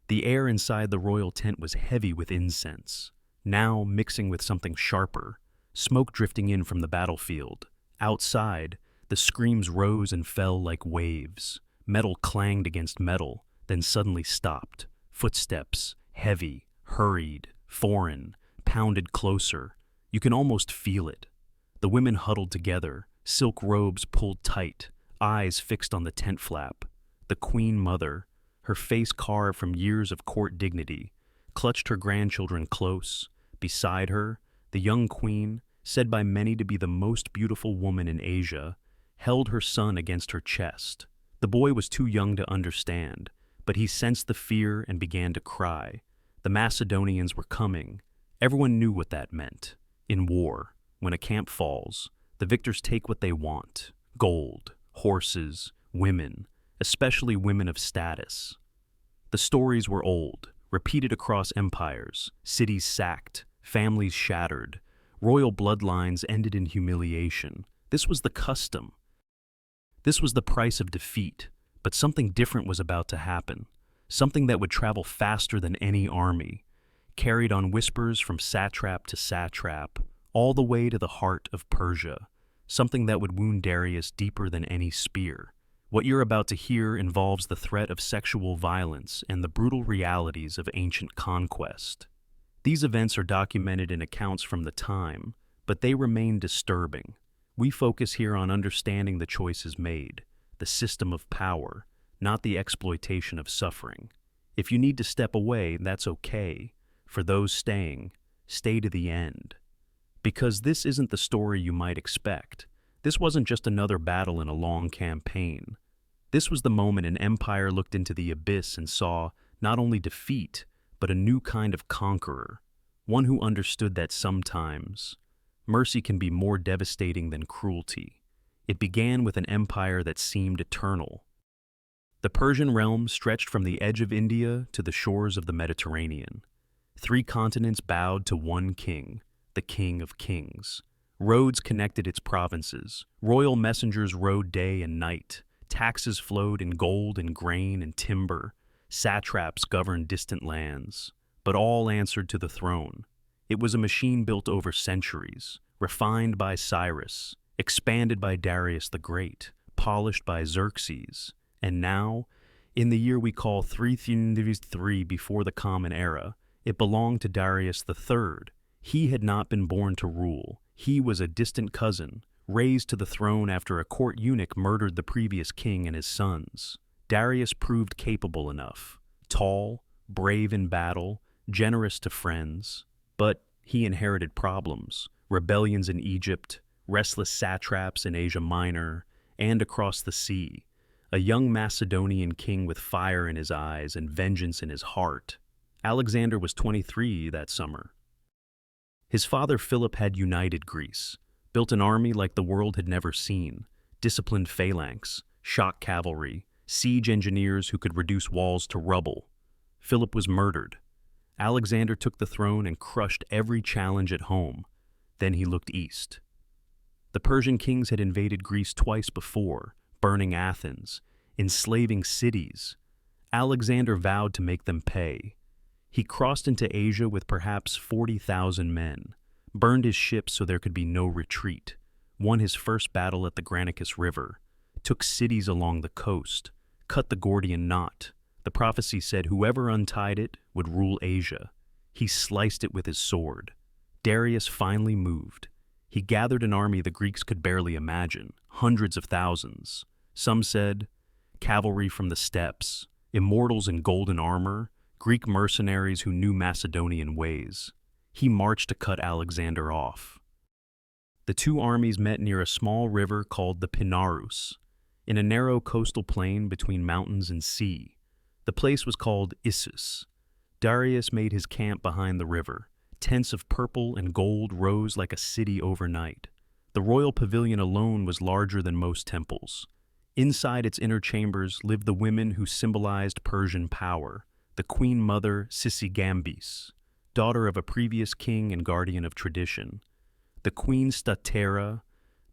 The air inside the royal tent was heavy with incense, now mixing with something sharper, smoke drifting in from the battlefield. Outside, the screams rose and fell like waves. Metal clanged against metal, then suddenly stopped. Footsteps, heavy, hurried, foreign, pounded closer. You can almost feel it. The women huddled together, silk robes pulled tight, eyes fixed on the tent flap. The Queen Mother, her face carved from years of court dignity, clutched her grandchildren close. Beside her, the young queen, said by many to be the most beautiful woman in Asia, held her son against her chest. The boy was too young to understand, but he sensed the fear and began to cry. The Macedonians were coming. Everyone knew what that meant. In war, when a camp falls, the victors take what they want: gold, horses, women, especially women of status. The stories were old, repeated across empires, cities sacked, families shattered, royal bloodlines ended in humiliation. This was the custom. This was the price of defeat, but something different was about to happen, something that would travel faster than any army, carried on whispers from satrap to satrap, all the way to the heart of Persia, something that would wound Darius deeper than any spear. What you're about to hear involves the threat of sexual violence and the brutal realities of ancient conquest. These events are documented in accounts from the time, but they remain disturbing. We focus here on understanding the choices made, the system of power, not the exploitation of suffering. If you need to step away, that's okay. For those staying, stay to the end. Because this isn't the story you might expect. This wasn't just another battle in a long campaign. This was the moment an empire looked into the abyss and saw not only defeat, but a new kind of conqueror, one who understood that sometimes mercy can be more devastating than cruelty. It began with an empire that seemed eternal. The Persian realm stretched from the edge of India to the shores of the Mediterranean. 3 continents bowed to one king, the King of Kings. Roads connected its provinces. Royal messengers rode day and night. Taxes flowed in gold and grain and timber. Satraps governed distant lands, but all answered to the throne. It was a machine built over centuries, refined by Cyrus, expanded by Darius the Great, polished by Xerxes, and now, in the year we call 333 before the Common Era, it belonged to Darius III. He had not been born to rule. He was a distant cousin, raised to the throne after a court eunuch murdered the previous king and his sons. Darius proved capable enough, tall, brave in battle, generous to friends, but he inherited problems, rebellions in Egypt, restless satraps in Asia Minor, and across the sea, a young Macedonian king with fire in his eyes and vengeance in his heart. Alexander was 23 that summer. His father Philip had united Greece, built an army like the world had never seen, disciplined phalanx, shock cavalry, siege engineers who could reduce walls to rubble. Philip was murdered. Alexander took the throne and crushed every challenge at home. Then he looked east. The Persian kings had invaded Greece twice before, burning Athens, enslaving cities. Alexander vowed to make them pay. He crossed into Asia with perhaps 40,000 men, burned his ships so there could be no retreat, won his first battle at the Granicus River, took cities along the coast, cut the Gordian knot. The prophecy said whoever untied it would rule Asia. He sliced it with his sword. Darius finally moved. He gathered an army the Greeks could barely imagine, hundreds of thousands. Some said, cavalry from the steppes, immortals in golden armor, Greek mercenaries who knew Macedonian ways. He marched to cut Alexander off. The two armies met near a small river called the Pinarus, in a narrow coastal plain between mountains and sea. The place was called Issus. Darius made his camp behind the river. Tents of purple and gold rose like a city overnight. The royal pavilion alone was larger than most temples. Inside its inner chambers lived the women who symbolized Persian power, the Queen Mother Sisygambis, daughter of a previous king and guardian of tradition. The Queen Stateira,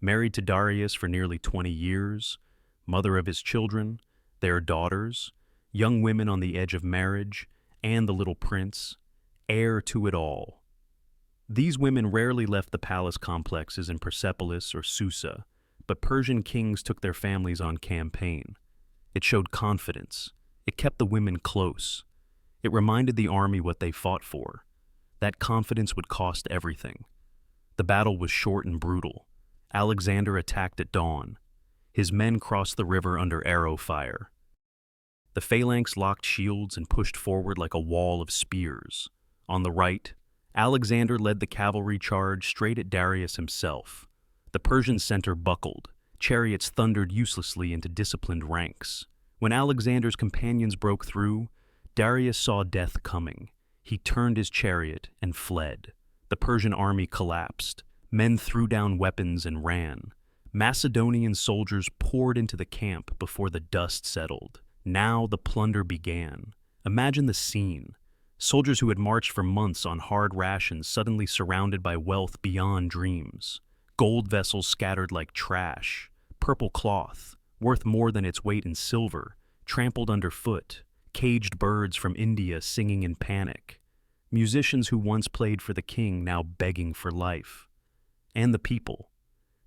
married to Darius for nearly 20 years, mother of his children, their daughters, young women on the edge of marriage, and the little prince, heir to it all. These women rarely left the palace complexes in Persepolis or Susa, but Persian kings took their families on campaign. It showed confidence. It kept the women close. It reminded the army what they fought for. That confidence would cost everything. The battle was short and brutal. Alexander attacked at dawn. His men crossed the river under arrow fire. The phalanx locked shields and pushed forward like a wall of spears. On the right, Alexander led the cavalry charge straight at Darius himself. The Persian center buckled. Chariots thundered uselessly into disciplined ranks. When Alexander's companions broke through, Darius saw death coming. He turned his chariot and fled. The Persian army collapsed. Men threw down weapons and ran. Macedonian soldiers poured into the camp before the dust settled. Now the plunder began. Imagine the scene. Soldiers who had marched for months on hard rations suddenly surrounded by wealth beyond dreams. Gold vessels scattered like trash. Purple cloth, worth more than its weight in silver, trampled underfoot. Caged birds from India singing in panic. Musicians who once played for the king now begging for life. And the people.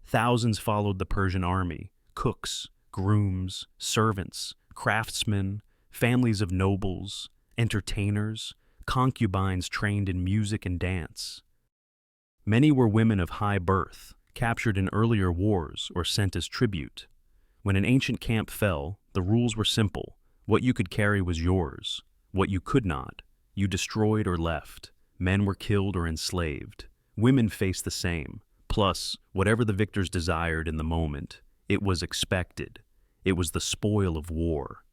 Thousands followed the Persian army. Cooks, grooms, servants, craftsmen, families of nobles, entertainers, concubines trained in music and dance. Many were women of high birth, captured in earlier wars or sent as tribute. When an ancient camp fell, the rules were simple. What you could carry was yours. What you could not, you destroyed or left. Men were killed or enslaved. Women faced the same. Plus, whatever the victors desired in the moment, it was expected. It was the spoil of war.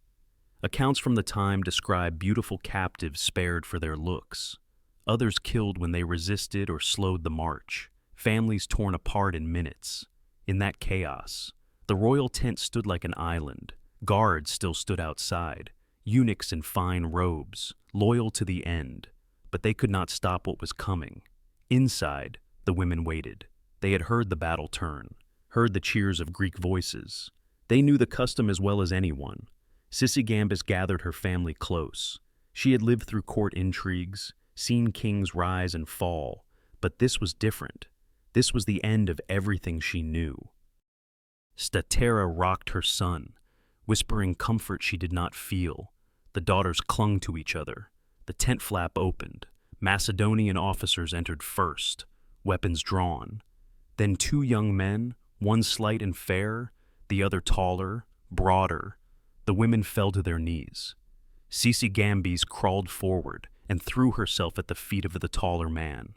Accounts from the time describe beautiful captives spared for their looks. Others killed when they resisted or slowed the march. Families torn apart in minutes. In that chaos, the royal tent stood like an island. Guards still stood outside, eunuchs in fine robes, loyal to the end. But they could not stop what was coming. Inside, the women waited. They had heard the battle turn, heard the cheers of Greek voices. They knew the custom as well as anyone. Sisygambis gathered her family close. She had lived through court intrigues, seen kings rise and fall, but this was different. This was the end of everything she knew. Stateira rocked her son, whispering comfort she did not feel. The daughters clung to each other. The tent flap opened. Macedonian officers entered first, weapons drawn. Then two young men, one slight and fair, the other taller, broader. The women fell to their knees. Sisygambis crawled forward and threw herself at the feet of the taller man.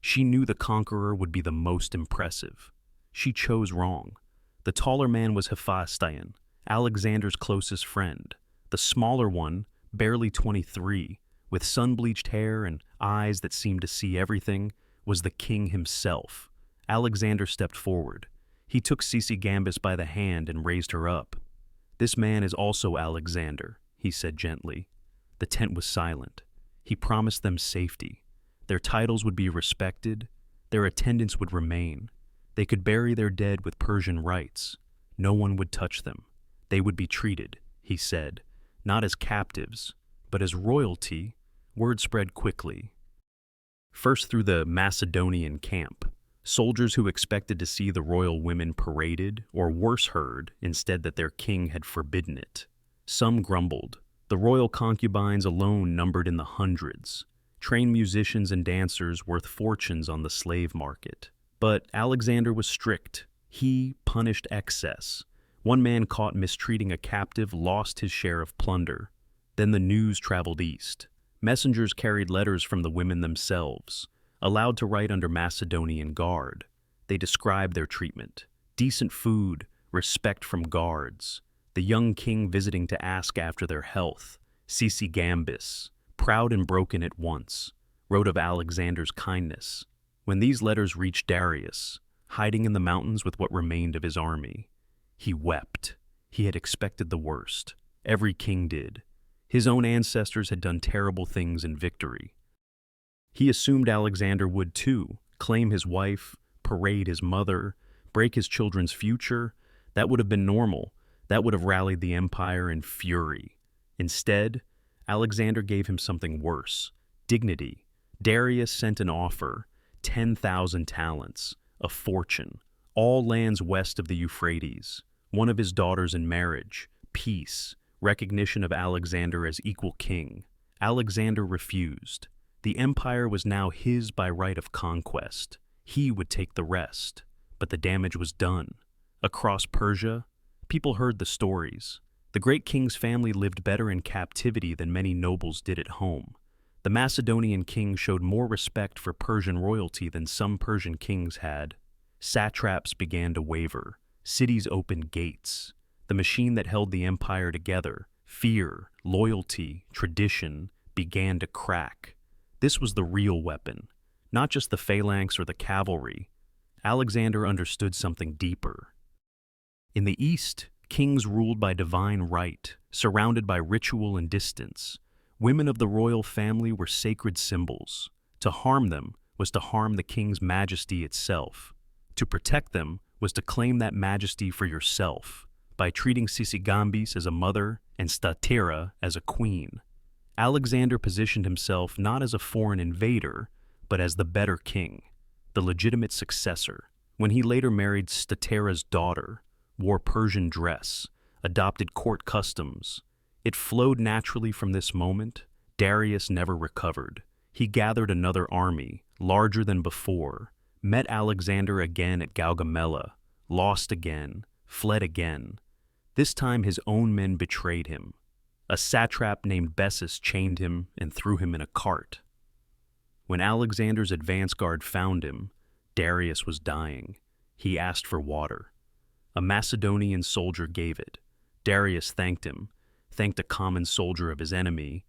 She knew the conqueror would be the most impressive. She chose wrong. The taller man was Hephaestion, Alexander's closest friend. The smaller one, barely 23, with sun-bleached hair and eyes that seemed to see everything, was the king himself. Alexander stepped forward. He took Sisygambis by the hand and raised her up. "This man is also Alexander," he said gently. The tent was silent. He promised them safety. Their titles would be respected. Their attendants would remain. They could bury their dead with Persian rites. No one would touch them. They would be treated, he said, not as captives, but as royalty. Word spread quickly. First through the Macedonian camp. Soldiers who expected to see the royal women paraded, or worse heard, instead that their king had forbidden it. Some grumbled. The royal concubines alone numbered in the hundreds. Trained musicians and dancers worth fortunes on the slave market. But Alexander was strict. He punished excess. One man caught mistreating a captive lost his share of plunder. Then the news traveled east. Messengers carried letters from the women themselves, allowed to write under Macedonian guard. They described their treatment. Decent food, respect from guards. The young king visiting to ask after their health. Sisygambis, proud and broken at once, wrote of Alexander's kindness. When these letters reached Darius, hiding in the mountains with what remained of his army, he wept. He had expected the worst. Every king did. His own ancestors had done terrible things in victory. He assumed Alexander would too, claim his wife, parade his mother, break his children's future. That would have been normal. That would have rallied the empire in fury. Instead, Alexander gave him something worse: dignity. Darius sent an offer: 10,000 talents, a fortune, all lands west of the Euphrates, one of his daughters in marriage, peace, recognition of Alexander as equal king. Alexander refused. The empire was now his by right of conquest. He would take the rest. But the damage was done. Across Persia, people heard the stories. The great king's family lived better in captivity than many nobles did at home. The Macedonian king showed more respect for Persian royalty than some Persian kings had. Satraps began to waver. Cities opened gates. The machine that held the empire together, fear, loyalty, tradition, began to crack. This was the real weapon, not just the phalanx or the cavalry. Alexander understood something deeper. In the East, kings ruled by divine right, surrounded by ritual and distance. Women of the royal family were sacred symbols. To harm them was to harm the king's majesty itself. To protect them was to claim that majesty for yourself, by treating Sisygambis as a mother and Stateira as a queen. Alexander positioned himself not as a foreign invader, but as the better king, the legitimate successor. When he later married Stateira's daughter, wore Persian dress, adopted court customs, it flowed naturally from this moment. Darius never recovered. He gathered another army, larger than before, met Alexander again at Gaugamela, lost again, fled again. This time his own men betrayed him. A satrap named Bessus chained him and threw him in a cart. When Alexander's advance guard found him, Darius was dying. He asked for water. A Macedonian soldier gave it. Darius thanked him, thanked a common soldier of his enemy,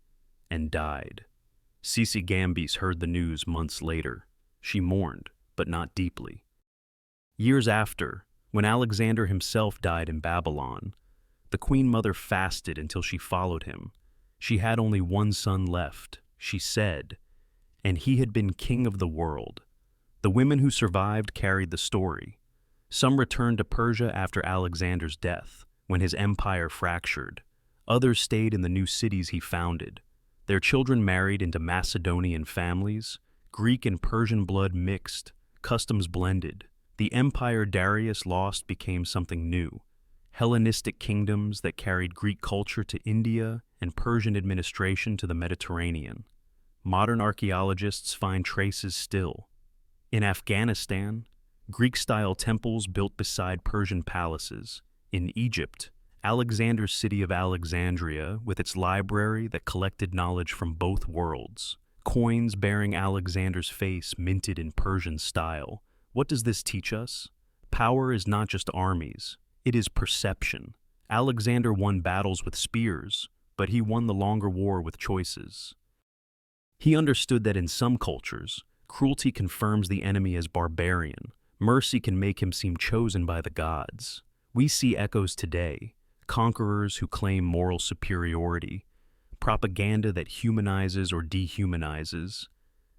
and died. Sisygambis heard the news months later. She mourned, but not deeply. Years after, when Alexander himself died in Babylon, the Queen Mother fasted until she followed him. She had only one son left, she said, and he had been king of the world. The women who survived carried the story. Some returned to Persia after Alexander's death, when his empire fractured. Others stayed in the new cities he founded. Their children married into Macedonian families. Greek and Persian blood mixed, customs blended. The empire Darius lost became something new. Hellenistic kingdoms that carried Greek culture to India and Persian administration to the Mediterranean. Modern archaeologists find traces still. In Afghanistan, Greek-style temples built beside Persian palaces. In Egypt, Alexander's city of Alexandria with its library that collected knowledge from both worlds. Coins bearing Alexander's face minted in Persian style. What does this teach us? Power is not just armies. It is perception. Alexander won battles with spears, but he won the longer war with choices. He understood that in some cultures, cruelty confirms the enemy as barbarian. Mercy can make him seem chosen by the gods. We see echoes today, conquerors who claim moral superiority, propaganda that humanizes or dehumanizes,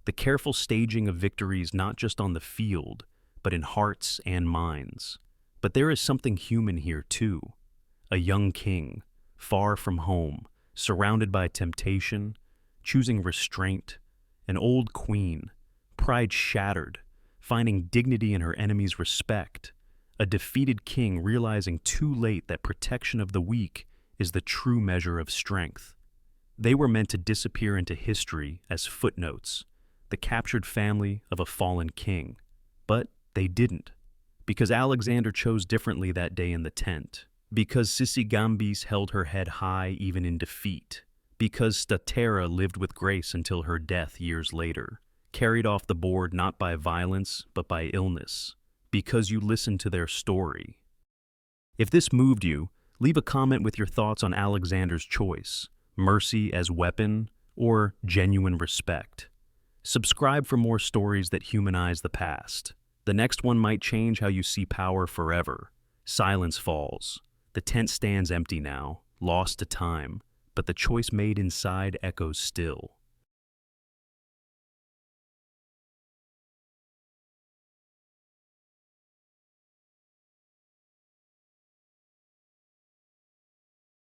the careful staging of victories not just on the field, but in hearts and minds. But there is something human here too. A young king, far from home, surrounded by temptation, choosing restraint. An old queen, pride shattered, finding dignity in her enemy's respect. A defeated king realizing too late that protection of the weak is the true measure of strength. They were meant to disappear into history as footnotes, the captured family of a fallen king. But they didn't. Because Alexander chose differently that day in the tent. Because Sisygambis held her head high even in defeat. Because Stateira lived with grace until her death years later. Carried off the board not by violence, but by illness. Because you listened to their story. If this moved you, leave a comment with your thoughts on Alexander's choice. Mercy as weapon, or genuine respect. Subscribe for more stories that humanize the past. The next one might change how you see power forever. Silence falls. The tent stands empty now, lost to time, but the choice made inside echoes still.